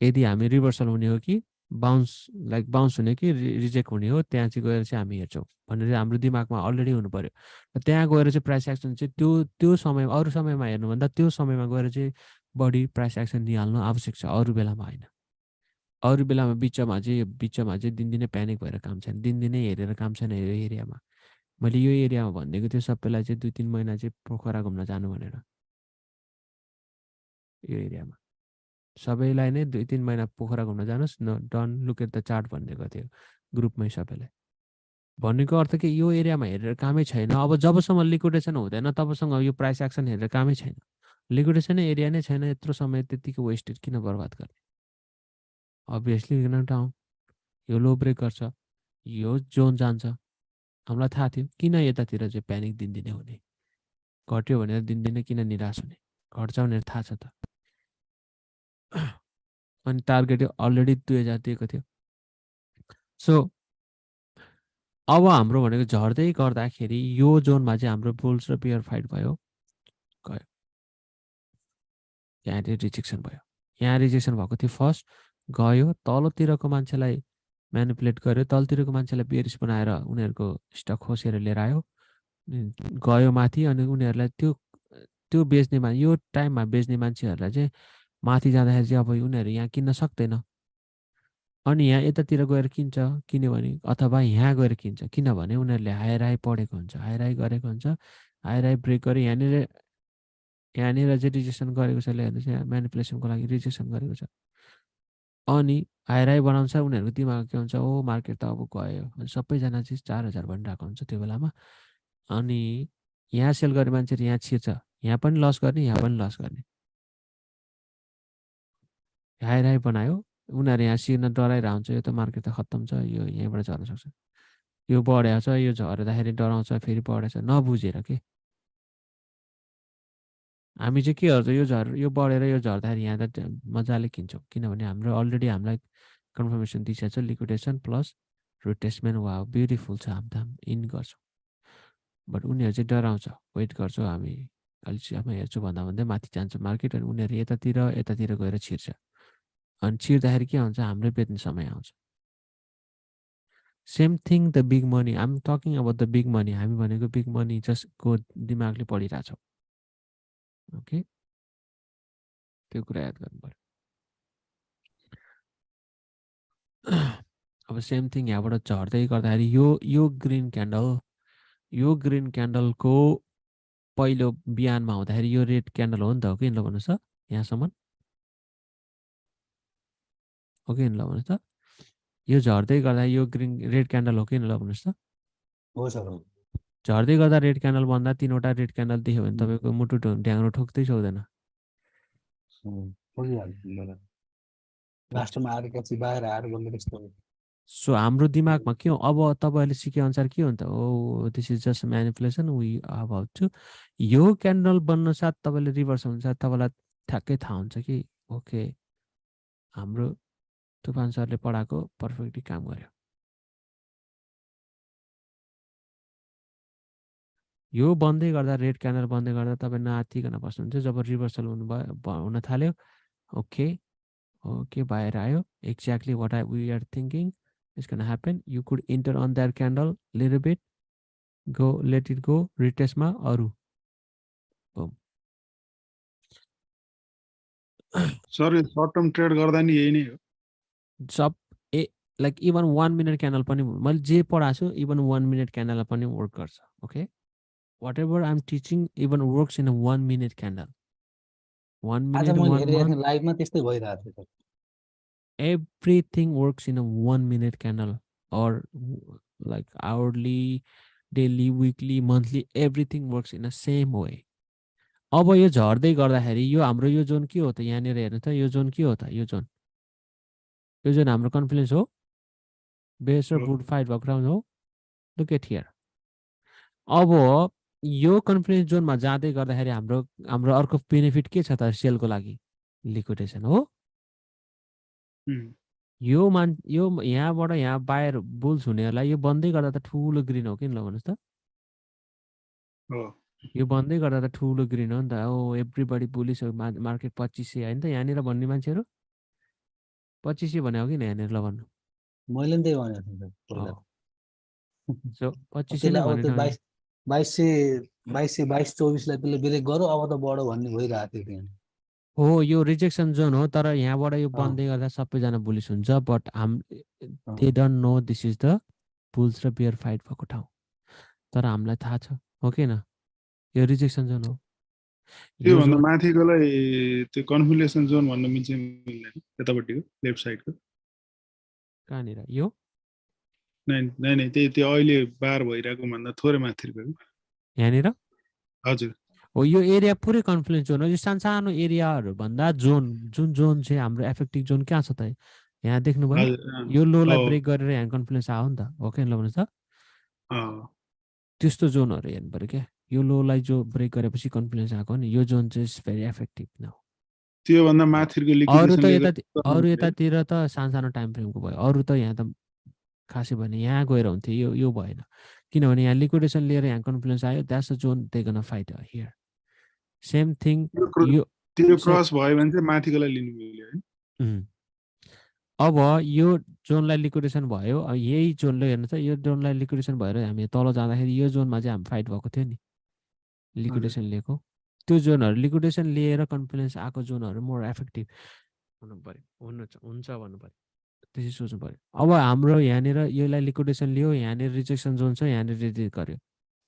यदि हामी रिभर्सल हुने हो कि बाउन्स हुने कि रिजेक्ट हुने हो, त्यहाँ चाहिँ गएर चाहिँ हामी हेर्छौँ भनेर हाम्रो दिमागमा अलरेडी हुनु पर्यो। र त्यहाँ गएर चाहिँ प्राइस एक्सन चाहिँ त्यो समयमा, अरू समयमा हेर्नुभन्दा त्यो समयमा गएर चाहिँ बढी प्राइस एक्सन दिइहाल्नु आवश्यक छ, अरू बेलामा होइन। अरू बेलामा बिचमा चाहिँ दिनदिनै प्यानिक भएर काम छैन, दिनदिनै हेरेर काम छैन। यो एरियामा मैले यो एरियामा भनिदिएको थियो सबैलाई चाहिँ 2-3 महिना चाहिँ पोखरा घुम्न जानु भनेर। यो एरियामा सबैलाई नै 2-3 महिना पोखरा घुम्न जानुहोस् न, don't look at the chart भनिदिएको थियो ग्रुपमै सबैलाई। भनेको अर्थ कि यो एरियामा हेरेर कामै छैन। अब जबसम्म लिक्विडेसन हुँदैन तबसम्म यो प्राइस एक्सन हेरेर कामै छैन। लिक्विडेसनै एरिया नै छैन, यत्रो समय त्यतिकै वेस्टेड किन बर्बाद गर्ने? अभियसली किन डाउन, यो लो ब्रेक गर्छ, यो जोन जान्छ। हामीलाई थाहा थियो किन यतातिर चाहिँ प्यानिक दिनदिनै हुने, घट्यो भनेर दिनदिनै किन निराश हुने, घट्छ भनेर थाहा छ त। अनि टार्गेट अलरेडी 2000 दिएको थियो। सो अब हाम्रो भनेको झर्दै गर्दाखेरि यो जोनमा चाहिँ हाम्रो बुल्स र बेयर फाइट भयो, गयो, यहाँ रिजेक्सन भयो। यहाँ रिजेक्सन भएको थियो, फर्स्ट गयो तलतिरको मान्छेलाई म्यानिपुलेट गर्यो, तलतिरको मान्छेलाई बेरिस बनाएर उनीहरूको स्टक खोसेर लिएर आयो, गयो माथि। अनि उनीहरूलाई त्यो बेच्ने यो टाइममा बेच्ने मान्छेहरूलाई चाहिँ माथि जाँदाखेरि चाहिँ अब उनीहरू यहाँ किन्न सक्दैन। अनि यहाँ यतातिर गएर किन्छ, किन्यो अथवा यहाँ गएर किन्छ, किनभने उनीहरूले हायर हाई पढेको हुन्छ, हायर हाई गरेको हुन्छ, हायर हाई ब्रेक गरे। यहाँनिर यहाँनिर चाहिँ रिजेक्सन गरेको छ हेर्नुहोस् यहाँ म्यानिपुलेसनको लागि रिजेक्सन गरेको छ अनि हायर हाई बनाउँछ उनीहरूको दिमाग के हुन्छ ओ मार्केट त अब गयो अनि सबैजना चाहिँ 4000 भनिरहेको हुन्छ त्यो बेलामा अनि यहाँ सेल गर्ने मान्छेहरू यहाँ छिर्छ यहाँ पनि लस गर्ने यहाँ पनि लस गर्ने हायर हाई बनायो उनीहरू यहाँ छिर्न डराइरहेको हुन्छ यो त मार्केट त खत्तम छ यो यहीँबाट झर्न सक्छ यो बढेको छ यो झर्दाखेरि डराउँछ फेरि बढेछ नबुझेर के हामी चाहिँ के गर्छ यो बढेर यो झर्दाखेरि यहाँ त मजाले किन्छौँ किनभने हाम्रो अलरेडी हामीलाई कन्फर्मेसन दिइसकेको छ लिक्विडेसन प्लस रिट्रेसमेन्ट वा ब्युटिफुल छ हामी त इन गर्छौँ बट उनीहरू चाहिँ डराउँछ वेट गर्छौँ हामी अलिकति हेर्छु भन्दा भन्दै माथि जान्छ मार्केट अनि उनीहरू यतातिर गएर छिर्छ अनि छिर्दाखेरि के हुन्छ हाम्रो बेच्ने समय आउँछ same thing the big money I am talking about the big money हामी भनेको बिग मनी जसको दिमागले पढिरहेछौँ ओके त्यो कुरा याद गर्नु पर्यो अब सेम थिङ यहाँबाट झर्दै गर्दाखेरि यो ग्रिन क्यान्डलको पहिलो बिहानमा हुँदाखेरि यो रेड क्यान्डल हो नि त हो कि ल भन्नुहोस् त यहाँसम्म हो कि ल भन्नुहोस् त यो झर्दै गर्दा यो रेड क्यान्डल हो कि ल भन्नुहोस् त हो सर झर्दै गर्दा रेड क्यान्डल भन्दा 3वटा रेड क्यान्डल देख्यो भने तपाईँको मुटु ढ्याङ्ग्रो ठोक्दै हुँदैन लास्टमा आएर पछि बाहिर आएर गर्नु त्यस्तो सो हाम्रो दिमागमा के हो अब तपाईँहरूले सिके अनुसार के हुन्छ oh this is just manipulation we about to यो क्यान्डल बन्न साथ तपाईँले रिभर्स हुन्छ तपाईँलाई ठ्याक्कै थाहा हुन्छ कि ओके हाम्रो तुफान सरले पढाएको पर्फेक्टली काम गर्यो यो बन्दै गर्दा रेड क्यान्डल बन्दै गर्दा तपाईँ नआत्तिकन बस्नुहुन्छ जब रिभर्सल हुन थाल्यो ओके बाहिर आयो exactly what we are thinking it's gonna happen you could enter on that candle little bit go let it go रिटेस्टमा अरू सर सर्ट टर्म ट्रेड गर्दा नि यही नै हो सब लाइक इभन 1 मिनट क्यान्डल पनि मैले जे पढाएको छु इभन 1 मिनट क्यान्डल पनि वर्क गर्छ okay whatever I am teaching even works in 1 minute candle 1 आज मिनट मैले हेरेको थिएँ लाइभमा त्यस्तै भइरहेको थियो everything works in a 1 minute candle or like hourly daily weekly monthly everything works in the same way अब यो झर्दै गर्दाखेरि यो हाम्रो यो जोन के हो त यहाँनिर हेर्नु त यो जोन के हो त यो जोन हाम्रो कन्फ्लुएन्स हो बेस र बुल फाइट भएको ठाउँ हो लुक एट हियर अब यो कन्फ्लुएन्स जोनमा जाँदै गर्दाखेरि हाम्रो अर्को बेनिफिट के छ त सेलको लागि लिक्विडेसन हो यो यहाँबाट यहाँ बाहिर बुल्स हुनेहरूलाई यो बन्दै गर्दा त ठुलो ग्रिन हो कि ल भन्नुहोस् त यो बन्दै गर्दा त ठुलो ग्रिन हो नि त ओ एभ्रीबडी बुलिस मार्केट 2500 होइन त यहाँनिर भन्ने मान्छेहरू 2500 भने हो कि यहाँनिर ल भन्नु मैले पनि त्यही भनेको थिएँ सो 2500 2224 लाई त्यसले ब्रेक गर्यो अब त बढो भन्ने भइरहेको थियो त्यहाँ हो यो रिजेक्सन जोन हो तर यहाँबाट यो बन्दै गर्दा सबैजना बुलिस हुन्छ but they don't know this is the bulls र बियर फाइट भएको ठाउँ तर हामीलाई थाहा छ हो कि न यो रिजेक्सन जोन हो त्यो भन्दा माथिकोलाई त्यो कन्फ्लुएसन जोन भन्न मिल्छ मिल्दैन यतापट्टिको लेफ्ट साइडको कहाँनिर यो नै त्यो अहिले बार भइरहेको भन्दा थोरै माथिको यहाँनिर हजुर हो यो एरिया पुरै कन्फ्लुएन्स जोन हो यो सानो एरियाहरू भन्दा जुन जोन चाहिँ हाम्रो एफेक्टिभ जोन कहाँ छ त यहाँ देख्नुभयो यो लोलाई ब्रेक गरेर यहाँ कन्फ्लुएन्स आयो नि त हो कि ल भन्नुहोस् त त्यस्तो जोनहरू हेर्नु पर्यो क्या यो लोलाई जो ब्रेक गरेपछि कन्फ्लुएन्स आएको नि यो जोन चाहिँ भेरी एफेक्टिभ न त्यो भन्दा माथिको अरू यतातिर त सानो टाइम फ्रेमको भयो अरू त यहाँ त खासै भने यहाँ गएर हुन्थ्यो यो भएन किनभने यहाँ लिक्विडेसन लिएर यहाँ कन्फ्लुएन्स आयो that's a zone they gonna fight here same thing यो क्रस भयो भने चाहिँ माथिकोलाई लिनु मिल्यो हैन अब यो जोनलाई लिक्विडेसन भयो यही जोनले हेर्नु त यो जोनलाई लिक्विडेसन भएर हामी तल जाँदाखेरि यो जोनमा चाहिँ हामी फाइट भएको थियो नि लिक्विडेसन लिएको त्यो जोनहरू लिक्विडेसन लिएर कन्फ्लुएन्स आएको जोनहरू मोर एफेक्टिभ हुनु पर्यो हुन्छ भन्नु पर्यो त्यसै सोच्नु पर्यो अब हाम्रो यहाँनिर यसलाई लिक्विडेसन लियो यहाँनिर रिजेक्सन जोन छ यहाँनिर रिजेक्ट गर्यो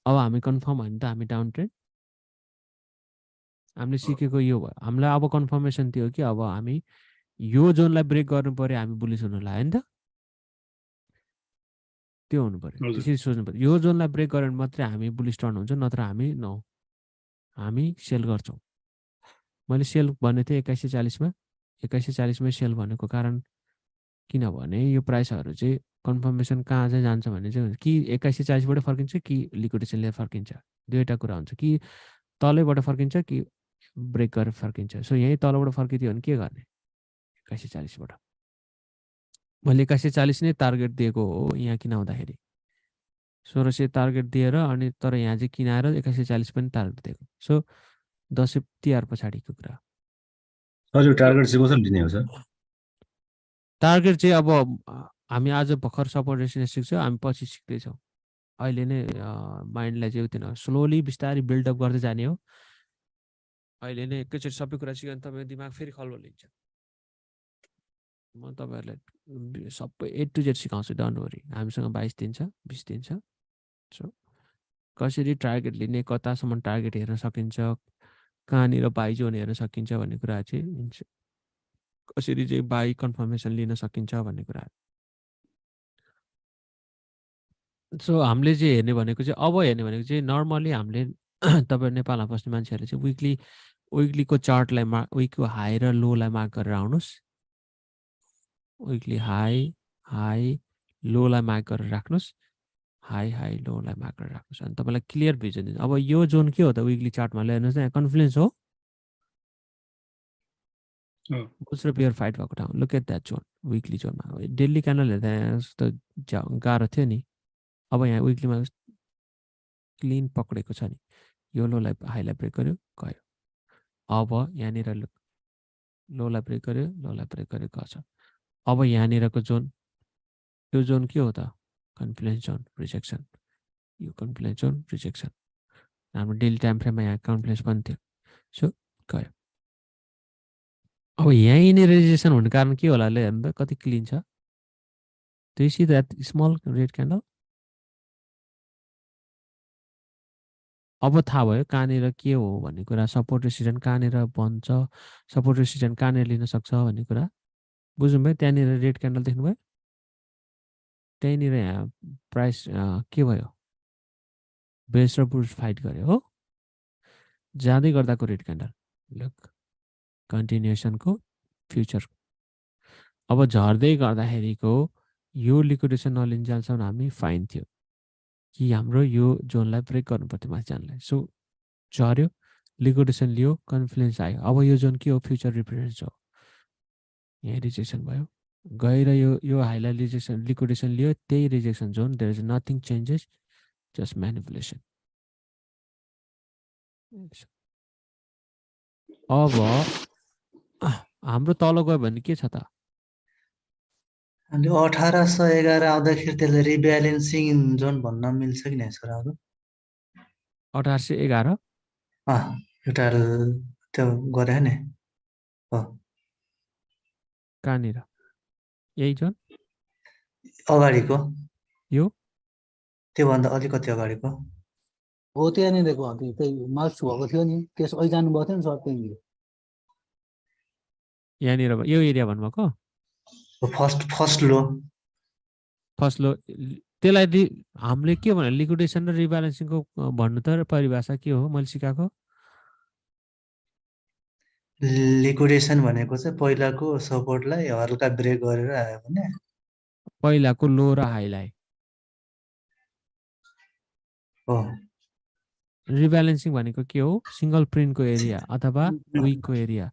अब हामी कन्फर्म होइन त हामी डाउन ट्रेन्ड हामीले सिकेको यो भयो हामीलाई अब कन्फर्मेसन थियो कि अब हामी यो जोनलाई ब्रेक गर्नु पर्यो हामी बुलिस हुनुलाई होइन त त्यो हुनु पर्यो हजुर। त्यसरी सोच्नु पर्यो यो जोनलाई ब्रेक गरेर मात्रै हामी बुलिस टर्न हुन्छ नत्र हामी हामी सेल गर्छौँ मैले सेल भनेको थिएँ 2140 मा 2140 मै सेल भनेको कारण किनभने यो प्राइसहरू चाहिँ कन्फर्मेसन कहाँ चाहिँ जान्छ भने चाहिँ कि 2140 बाट फर्किन्छ कि लिक्विडेसन लिएर फर्किन्छ दुईवटा कुरा हुन्छ कि तलैबाट फर्किन्छ कि ब्रेक गरेर फर्किन्छ सो यही तलबाट फर्किदियो भने के गर्ने 2140 बाट मैले 2140 नै टार्गेट दिएको हो यहाँ किन आउँदाखेरि 1600 टार्गेट दिएर अनि तर यहाँ चाहिँ किन आएर 2140 पनि टार्गेट दिएको सो दसैँ तिहार पछाडिको कुरा सर यो टार्गेट चाहिँ कसरी दिने हो सर टार्गेट चाहिँ अब हामी आज भर्खर सपोर्ट रेजिस्टेन्स सिक्छौँ हामी पछि सिक्दैछौँ अहिले नै माइन्डलाई चाहिँ उति स्लोली बिस्तारै बिल्डअप गर्दै जाने हो अहिले नै एकैचोटि सबै कुरा सिक्यो भने तपाईँको दिमाग फेरि खलबल लिन्छ म तपाईँहरूलाई सबै A to Z सिकाउँछु डोन्ट वरी हामीसँग 22 दिन छ 20 दिन छ सो कसरी टार्गेट लिने कतासम्म टार्गेट हेर्न सकिन्छ कहाँनिर बाई जोन हेर्न सकिन्छ भन्ने कुरा चाहिँ कसरी चाहिँ बाई कन्फर्मेसन लिन सकिन्छ भन्ने कुरा सो हामीले चाहिँ हेर्ने भनेको चाहिँ अब हेर्ने भनेको चाहिँ नर्मली हामीले तपाईँ नेपालमा बस्ने मान्छेहरूले चाहिँ विकलीको चार्टलाई विकको हाई र लोलाई मार्क गरेर आउनुहोस् विकली हाई लोलाई मार्क गरेर राख्नुहोस् हाई लोलाई मार्क गरेर राख्नुहोस् अनि तपाईँलाई क्लियर भिजन दिन्छ अब यो जोन के हो त विकली चार्टमा हेर्नुहोस् न कन्फ्लुएन्स हो बुल्स र बियर फाइट भएको ठाउँ लुक एट द्याट जोन विकली जोनमा डेली क्यान्डल हेर्दा यस्तो गाह्रो थियो नि अब यहाँ विकलीमा क्लिन पक्रेको छ नि यो लोलाई हाईलाई ब्रेक गर्यो गयो अब यहाँनिर लोलाई ब्रेक गर्यो गएको छ अब यहाँनिरको जोन यो जोन के हो त कन्फ्लुएन्स जोन रिजेक्सन यो कन्फ्लुएन्स जोन रिजेक्सन हाम्रो डेली टाइम फ्रेममा यहाँ कन्फ्लुएन्स पनि थियो सो गयो अब यहीँनिर रिजेक्सन हुने कारण के होला ले हेर्नु त कति क्लिन छ Do you see that small red candle? अब थाहा भयो कहाँनिर के हो भन्ने कुरा सपोर्ट रेसिस्टेन्स कहाँनिर बन्छ सपोर्ट रेसिस्टेन्स कहाँनिर लिन सक्छ भन्ने कुरा बुझ्नुभयो त्यहाँनिर रेड क्यान्डल देख्नुभयो त्यहीँनिर यहाँ प्राइस के भयो बेस र बुल्स फाइट गर्यो हो जाँदै गर्दाको रेड क्यान्डल लुक कन्टिन्युएसनको फ्युचर अब झर्दै गर्दाखेरिको यो लिक्विडेसन नलिन्जालसम्म हामी फाइन थियो कि हाम्रो यो जोनलाई ब्रेक गर्नु पर्थ्यो माथि जानलाई सो झर्यो लिक्विडेसन लियो कन्फ्लुएन्स आयो अब यो जोन के हो फ्युचर रिप्रेजेन्स हो यहाँ रिजेक्सन भयो गएर यो हाइलाई लिक्विडेसन लियो त्यही rejection zone there is nothing changes just manipulation अब हाम्रो तल गयो भने के छ त अनि 1811 आउँदाखेरि त्यसले रिब्यालेन्सिङ जोन भन्न मिल्छ कि नै सर अब 1811 एउटा त्यो गरे नि हो कहाँनिर यही जोन अगाडिको यो त्योभन्दा अलिकति अगाडिको हो त्यहाँनिरको त्यही मार्च भएको थियो नि त्यस अहिले जानुभएको थियो नि सर त्यहाँनिर यहाँनिर यो एरिया भन्नुभएको फर्स्ट लो त्यसलाई हामीले के भन्यो लिक्विडेसन र रिब्यालेन्सिङको भन्नु त परिभाषा के हो मैले सिकाएको लिक्विडेसन भनेको चाहिँ पहिलाको सपोर्टलाई हल्का ब्रेक गरेर आयो भने पहिलाको लो र हाईलाई हो रिब्यालेन्सिङ भनेको के हो सिंगल प्रिन्टको एरिया अथवा विकको एरिया